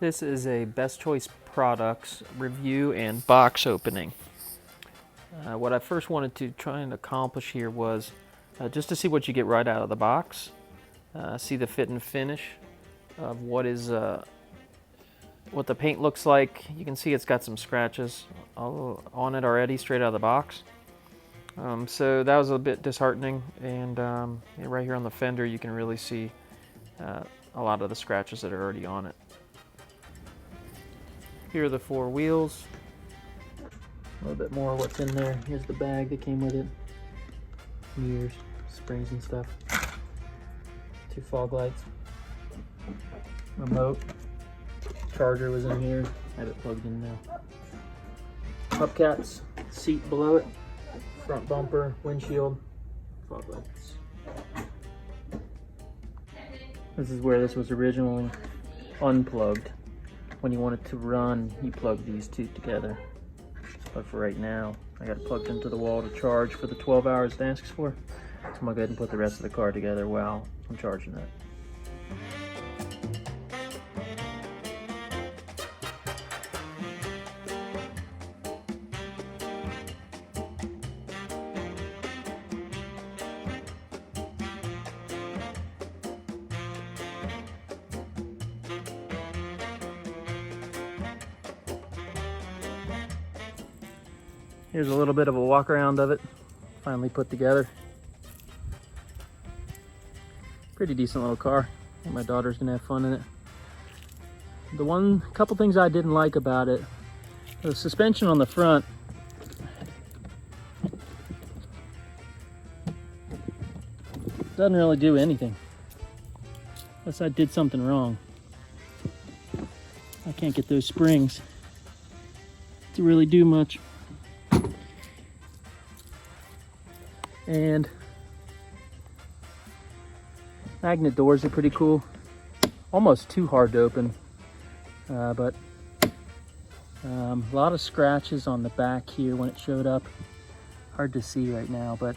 This is a Best Choice Products review and box opening. What I first wanted to try and accomplish here was just to see what you get right out of the box, see the fit and finish of what the paint looks like. You can see it's got some scratches on it already straight out of the box. So that was a bit disheartening, and right here on the fender you can really see a lot of the scratches that are already on it. Here are the four wheels. A little bit more of what's in there. Here's the bag that came with it. Mirrors, springs and stuff. Two fog lights. Remote. Charger was in here. I have it plugged in now. Hubcaps. Seat below it. Front bumper. Windshield. Fog lights. This is where this was originally unplugged. When you want it to run, you plug these two together. But for right now, I got it plugged into the wall to charge for the 12 hours it asks for. So I'm gonna go ahead and put the rest of the car together while I'm charging that. Here's a little bit of a walk around of it, finally put together. Pretty decent little car. I think my daughter's gonna have fun in it. The couple things I didn't like about it, the suspension on the front. Doesn't really do anything, unless I did something wrong. I can't get those springs to really do much. And magnet doors are pretty cool. Almost too hard to open, but a lot of scratches on the back here when it showed up. Hard to see right now, but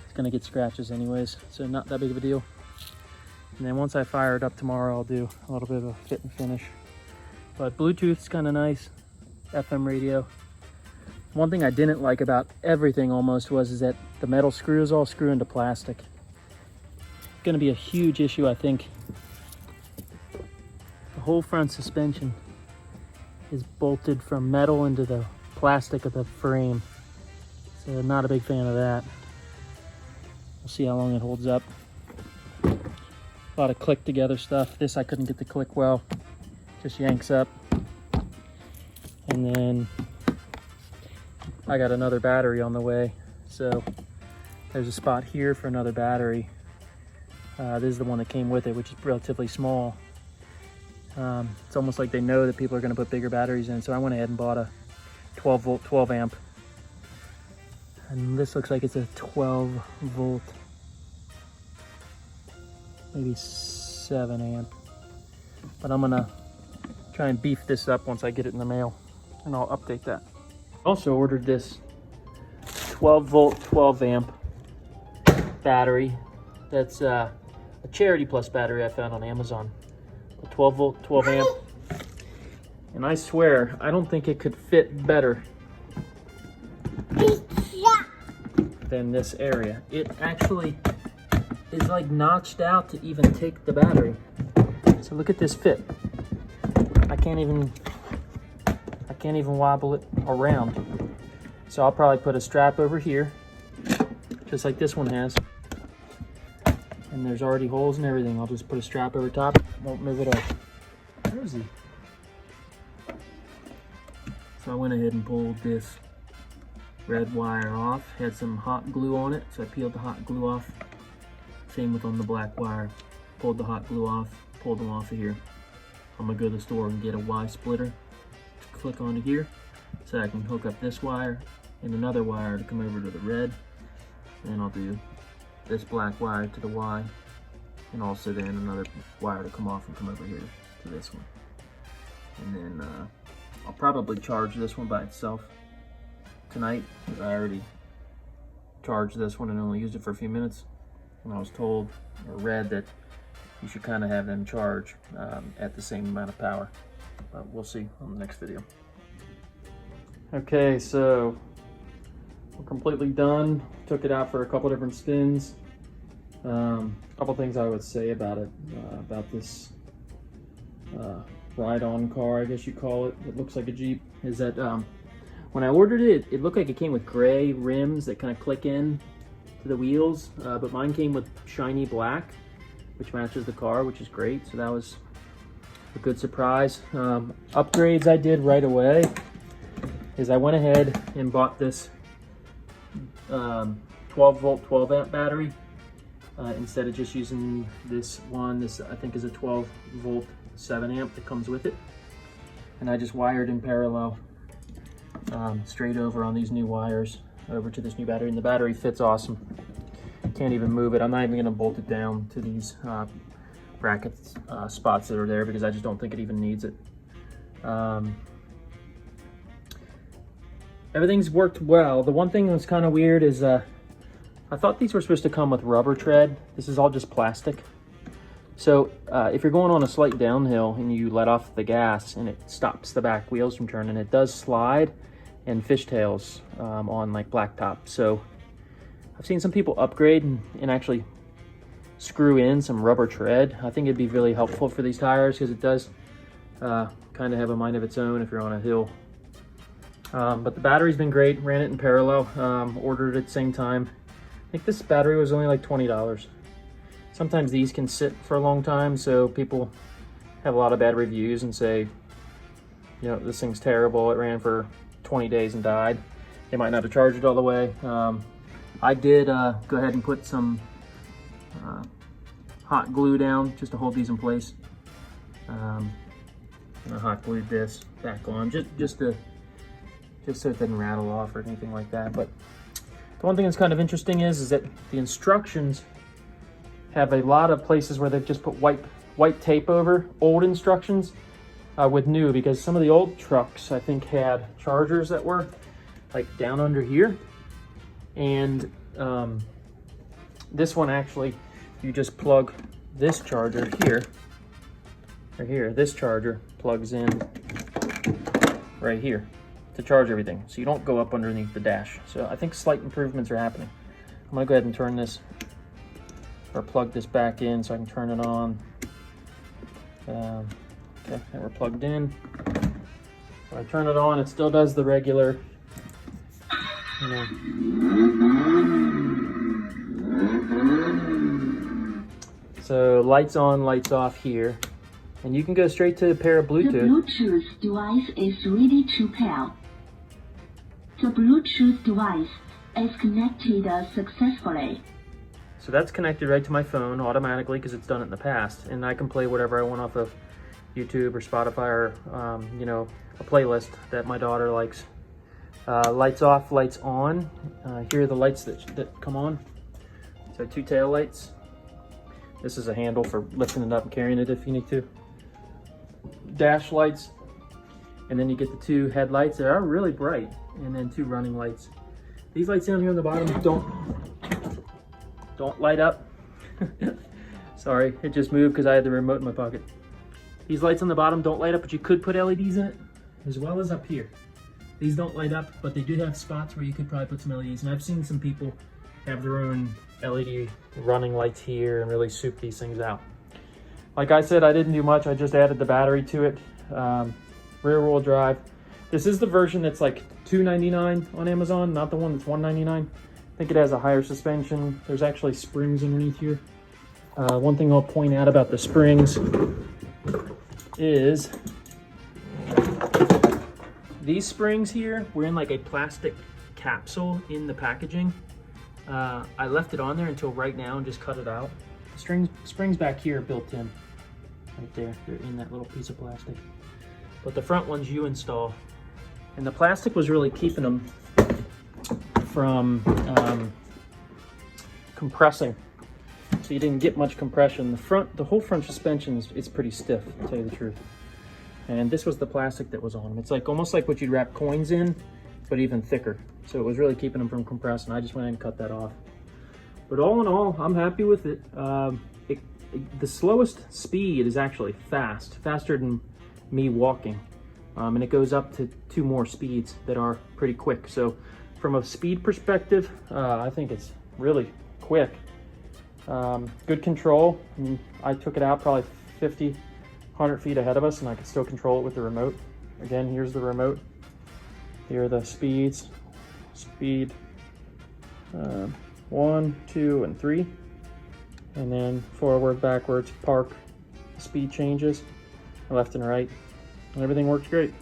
it's gonna get scratches anyways, so not that big of a deal. And then once I fire it up tomorrow, I'll do a little bit of a fit and finish. But Bluetooth's kind of nice, FM radio. One thing I didn't like about everything almost is that the metal screws all screw into plastic. It's gonna be a huge issue, I think. The whole front suspension is bolted from metal into the plastic of the frame. So I'm not a big fan of that. We'll see how long it holds up. A lot of click together stuff. This I couldn't get to click well. Just yanks up. And then I got another battery on the way, so there's a spot here for another battery. This is the one that came with it, which is relatively small. It's almost like they know that people are going to put bigger batteries in, so I went ahead and bought a 12 volt, 12 amp. And this looks like it's a 12 volt, maybe 7 amp. But I'm going to try and beef this up once I get it in the mail, and I'll update that. Also ordered this 12 volt 12 amp battery. That's a Charity Plus battery I found on Amazon. A 12 volt 12 amp, and I swear I don't think it could fit better than this area. It actually is like notched out to even take the battery. So look at this fit. I can't even wobble it around. So I'll probably put a strap over here, just like this one has. And there's already holes and everything. I'll just put a strap over top, won't move it up. Where is he? So I went ahead and pulled this red wire off. Had some hot glue on it, so I peeled the hot glue off. Same with on the black wire. Pulled the hot glue off, pulled them off of here. I'm gonna go to the store and get a Y splitter. Click onto here so I can hook up this wire and another wire to come over to the red, and I'll do this black wire to the Y, and also then another wire to come off and come over here to this one. And then I'll probably charge this one by itself tonight, because I already charged this one and only used it for a few minutes, and I was told or read that you should kind of have them charge at the same amount of power. But we'll see on the next video. Okay, so we're completely done. Took it out for a couple different spins. A couple things I would say about it, about this ride-on car, I guess you call it. It looks like a Jeep. Is that when I ordered it, it looked like it came with gray rims that kind of click in to the wheels, but mine came with shiny black, which matches the car, which is great. So that was a good surprise. Upgrades I did right away is I went ahead and bought this 12 volt 12 amp battery instead of just using this one. This I think is a 12 volt 7 amp that comes with it, and I just wired in parallel straight over on these new wires over to this new battery, and the battery fits awesome. Can't even move it. I'm not even going to bolt it down to these bracket spots that are there because I just don't think it even needs it. Everything's worked well. The one thing that's kind of weird is I thought these were supposed to come with rubber tread. This is all just plastic. So if you're going on a slight downhill and you let off the gas and it stops the back wheels from turning, it does slide and fishtails on like blacktop. So I've seen some people upgrade and actually screw in some rubber tread. I think it'd be really helpful for these tires because it does kind of have a mind of its own if you're on a hill. But the battery's been great. Ran it in parallel, ordered it at the same time. I think this battery was only like $20. Sometimes these can sit for a long time, so people have a lot of bad reviews and say, you know, this thing's terrible. It ran for 20 days and died. They might not have charged it all the way. I did go ahead and put some hot glue down just to hold these in place. And I hot glued this back on just so it didn't rattle off or anything like that. But the one thing that's kind of interesting is that the instructions have a lot of places where they've just put white tape over old instructions with new, because some of the old trucks I think had chargers that were like down under here, and this one actually you just plug this charger here or here. This charger plugs in right here to charge everything, so you don't go up underneath the dash. So I think slight improvements are happening. I'm gonna go ahead and turn this or plug this back in so I can turn it on. Okay, and we're plugged in. When I turn it on, it still does the regular, you know. So lights on, lights off here. And you can go straight to a pair of Bluetooth. The Bluetooth device is ready to pair. The Bluetooth device is connected successfully. So that's connected right to my phone automatically because it's done it in the past. And I can play whatever I want off of YouTube or Spotify or, you know, a playlist that my daughter likes. Lights off, lights on. Here are the lights that come on. So 2 tail lights. This is a handle for lifting it up and carrying it if you need to. Dash lights. And then you get the 2 headlights that are really bright. And then 2 running lights. These lights down here on the bottom don't light up. Sorry, it just moved because I had the remote in my pocket. These lights on the bottom don't light up, but you could put LEDs in it, as well as up here. These don't light up, but they do have spots where you could probably put some LEDs. And I've seen some people have their own LED running lights here and really soup these things out. Like I said, I didn't do much. I just added the battery to it. Rear wheel drive. This is the version that's like $2.99 on Amazon, not the one that's $1.99. I think it has a higher suspension. There's actually springs underneath here. One thing I'll point out about the springs is these springs here were in like a plastic capsule in the packaging. I left it on there until right now and just cut it out. The springs back here are built in right there. They're in that little piece of plastic. But the front ones you install. And the plastic was really keeping them from compressing. So you didn't get much compression. The whole front suspension is pretty stiff, to tell you the truth. And this was the plastic that was on them. It's like almost like what you'd wrap coins in, but even thicker. So it was really keeping them from compressing. I just went ahead and cut that off. But all in all, I'm happy with it. the slowest speed is actually faster than me walking. And it goes up to 2 more speeds that are pretty quick. So from a speed perspective, I think it's really quick. Good control. I mean, I took it out probably 50, 100 feet ahead of us, and I could still control it with the remote. Again, here's the remote. Here are the speeds. Speed 1, 2, and 3. And then forward, backwards, park, speed changes, left and right. And everything works great.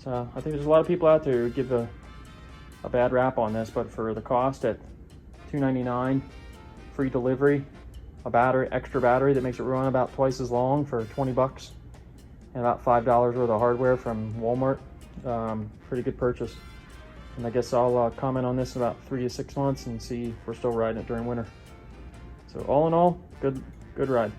So I think there's a lot of people out there who give a bad rap on this, but for the cost at $299, free delivery, a battery, extra battery that makes it run about twice as long for 20 bucks, and about $5 worth of hardware from Walmart, pretty good purchase. And I guess I'll comment on this in about 3 to 6 months and see if we're still riding it during winter. So all in all, good ride.